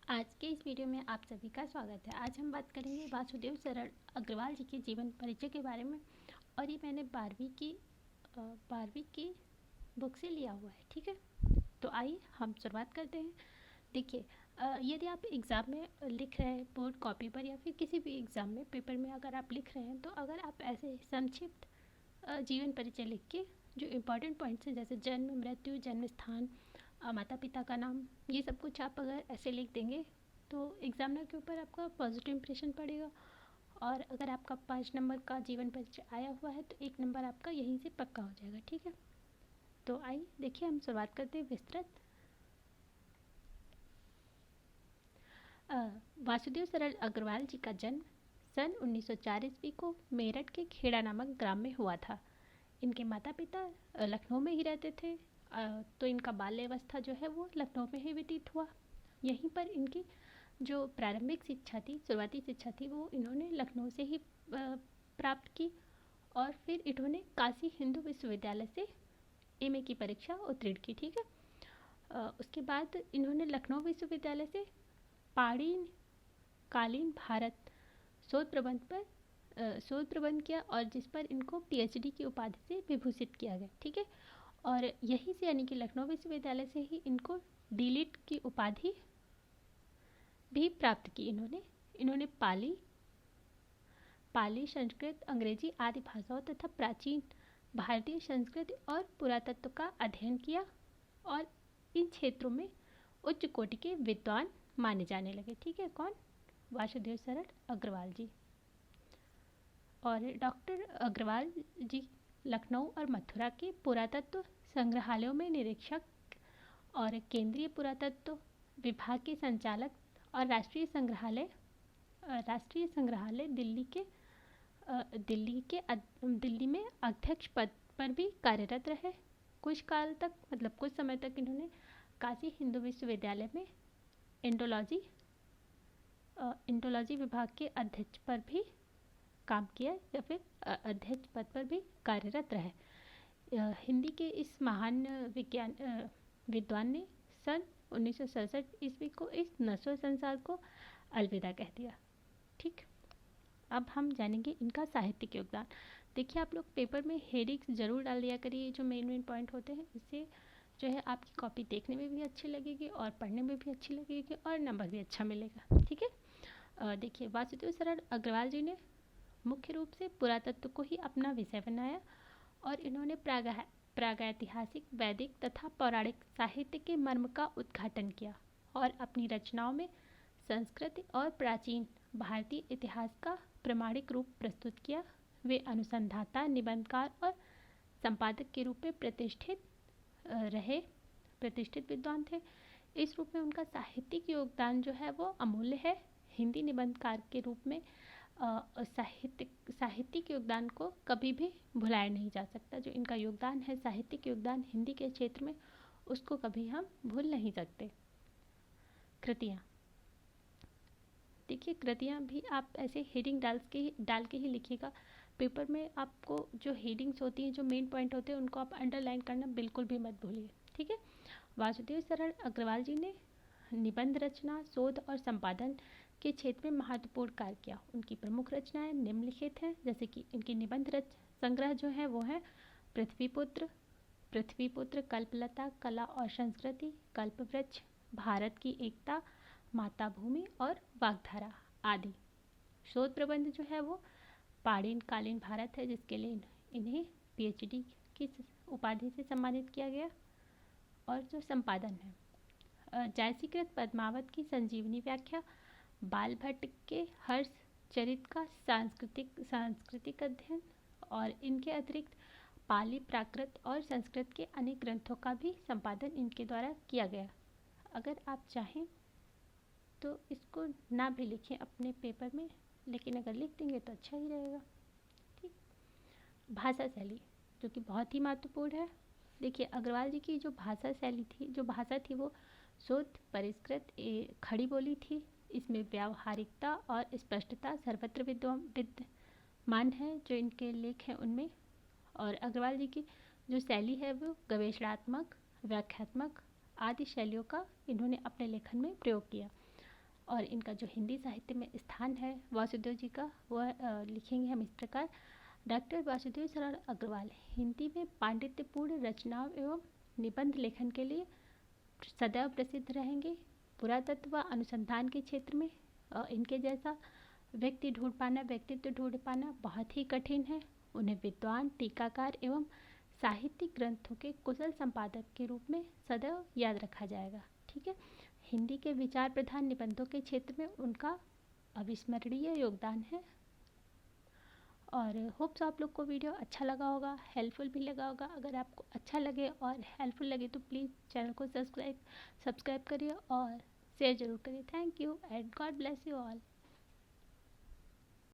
आज के इस वीडियो में आप सभी का स्वागत है। आज हम बात करेंगे वासुदेव शरण अग्रवाल जी के जीवन परिचय के बारे में। और ये मैंने 12वीं की बुक से लिया हुआ है। ठीक है, तो आइए हम शुरुआत करते हैं। देखिए, यदि आप एग्ज़ाम में लिख रहे हैं बोर्ड कॉपी पर या फिर किसी भी एग्ज़ाम में पेपर में अगर आप लिख रहे हैं, तो अगर आप ऐसे संक्षिप्त जीवन परिचय लिख के जो इम्पोर्टेंट पॉइंट्स हैं जैसे जन्म, मृत्यु, जन्म स्थान, माता पिता का नाम, ये सब कुछ आप अगर ऐसे लिख देंगे तो एग्ज़ामिनर के ऊपर आपका पॉजिटिव इंप्रेशन पड़ेगा। और अगर आपका 5 नंबर का जीवन परिचय आया हुआ है तो 1 नंबर आपका यहीं से पक्का हो जाएगा। ठीक है, तो आइए देखिए हम शुरुआत करते हैं विस्तृत। वासुदेव शरण अग्रवाल जी का जन्म सन 1904 ईस्वी को मेरठ के खेड़ा नामक ग्राम में हुआ था। इनके माता पिता लखनऊ में ही रहते थे, तो इनका बाल्यावस्था जो है वो लखनऊ में ही व्यतीत हुआ। यहीं पर इनकी जो प्रारंभिक शिक्षा थी, शुरुआती शिक्षा थी, वो इन्होंने लखनऊ से ही प्राप्त की। और फिर इन्होंने काशी हिंदू विश्वविद्यालय से एमए की परीक्षा उत्तीर्ण की। ठीक है, उसके बाद इन्होंने लखनऊ विश्वविद्यालय से पाणिन कालीन भारत शोध प्रबंध किया और जिस पर इनको पीएचडी की उपाधि से विभूषित किया गया। ठीक है, और यहीं से यानी कि लखनऊ विश्वविद्यालय से ही इनको डीलिट की उपाधि भी प्राप्त की। इन्होंने पाली, संस्कृत, अंग्रेजी आदि भाषाओं तथा प्राचीन भारतीय संस्कृति और पुरातत्व का अध्ययन किया और इन क्षेत्रों में उच्च कोटि के विद्वान माने जाने लगे। ठीक है, कौन? वासुदेव शरण अग्रवाल जी। और डॉक्टर अग्रवाल जी लखनऊ और मथुरा के पुरातत्व संग्रहालयों में निरीक्षक और केंद्रीय पुरातत्व विभाग के संचालक और राष्ट्रीय संग्रहालय दिल्ली में अध्यक्ष पद पर भी कार्यरत रहे। कुछ समय तक इन्होंने काशी हिंदू विश्वविद्यालय में इंडोलॉजी विभाग के अध्यक्ष पर भी काम किया या फिर अध्यक्ष पद पर भी कार्यरत रहे। हिंदी के इस महान विद्वान ने सन 1967 ईस्वी को इस नश्वर संसार को अलविदा कह दिया। ठीक, अब हम जानेंगे इनका साहित्यिक योगदान। देखिए, आप लोग पेपर में हेडिंग्स जरूर डाल दिया करिए जो मेन पॉइंट होते हैं। इससे जो है आपकी कॉपी देखने में भी अच्छी लगेगी और पढ़ने में भी अच्छी लगेगी और नंबर भी अच्छा मिलेगा। ठीक है, देखिए, वासुदेव शरण अग्रवाल जी ने मुख्य रूप से पुरातत्व को ही अपना विषय बनाया और इन्होंने प्रागैतिहासिक, वैदिक तथा पौराणिक साहित्य के मर्म का उद्घाटन किया और अपनी रचनाओं में संस्कृति और प्राचीन भारतीय इतिहास का प्रामाणिक रूप प्रस्तुत किया। वे अनुसंधाता, निबंधकार और संपादक के रूप में प्रतिष्ठित विद्वान थे। इस रूप में उनका साहित्यिक योगदान जो है वो अमूल्य है। हिंदी निबंधकार के रूप में साहित्यिक योगदान को कभी भी भुलाया नहीं जा सकता। जो इनका योगदान है, साहित्यिक योगदान हिंदी के क्षेत्र में, उसको कभी हम भूल नहीं सकते। कृतियाँ, देखिए, कृतियाँ भी आप ऐसे हेडिंग डाल के ही लिखिएगा। पेपर में आपको जो हेडिंग्स होती हैं, जो मेन पॉइंट होते हैं, उनको आप अंडरलाइन करना बिल्कुल भी मत भूलिए। ठीक है, वासुदेव शरण अग्रवाल जी ने निबंध रचना, शोध और संपादन के क्षेत्र में महत्वपूर्ण कार्य किया। उनकी प्रमुख रचनाएं निम्नलिखित हैं, जैसे कि इनकी निबंध संग्रह जो है वो है पृथ्वीपुत्र, कल्पलता, कला और संस्कृति, कल्पवृक्ष, भारत की एकता, माताभूमि और वाग्धारा आदि। शोध प्रबंध जो है वो पाणिन कालीन भारत है, जिसके लिए इन्हें पीएचडी की उपाधि से सम्मानित किया गया। और जो संपादन है, जायसीकृत पद्मावत की संजीवनी व्याख्या, बाल भट्ट के हर्ष चरित का सांस्कृतिक अध्ययन और इनके अतिरिक्त पाली, प्राकृत और संस्कृत के अनेक ग्रंथों का भी संपादन इनके द्वारा किया गया। अगर आप चाहें तो इसको ना भी लिखें अपने पेपर में, लेकिन अगर लिख देंगे तो अच्छा ही रहेगा। ठीक, भाषा शैली जो कि बहुत ही महत्वपूर्ण है। देखिए, अग्रवाल जी की जो भाषा थी वो शुद्ध, परिष्कृत, खड़ी बोली थी। इसमें व्यावहारिकता और स्पष्टता सर्वत्र विद्यमान है जो इनके लेख हैं उनमें। और अग्रवाल जी की जो शैली है वो गवेषणात्मक, व्याख्यात्मक आदि शैलियों का इन्होंने अपने लेखन में प्रयोग किया। और इनका जो हिंदी साहित्य में स्थान है वासुदेव जी का, वह लिखेंगे हम इस प्रकार। डॉक्टर वासुदेव शरण अग्रवाल हिंदी में पांडित्यपूर्ण रचनाओं एवं निबंध लेखन के लिए सदैव प्रसिद्ध रहेंगे। पुरातत्व व अनुसंधान के क्षेत्र में इनके जैसा व्यक्तित्व ढूंढ पाना बहुत ही कठिन है। उन्हें विद्वान, टीकाकार एवं साहित्यिक ग्रंथों के कुशल संपादक के रूप में सदैव याद रखा जाएगा। ठीक है, हिंदी के विचार प्रधान निबंधों के क्षेत्र में उनका अविस्मरणीय योगदान है। और होप्स आप लोग को वीडियो अच्छा लगा होगा, हेल्पफुल भी लगा होगा। अगर आपको अच्छा लगे और हेल्पफुल लगे तो प्लीज़ चैनल को सब्सक्राइब करिए और शेयर ज़रूर करिए। Thank you and God bless you all.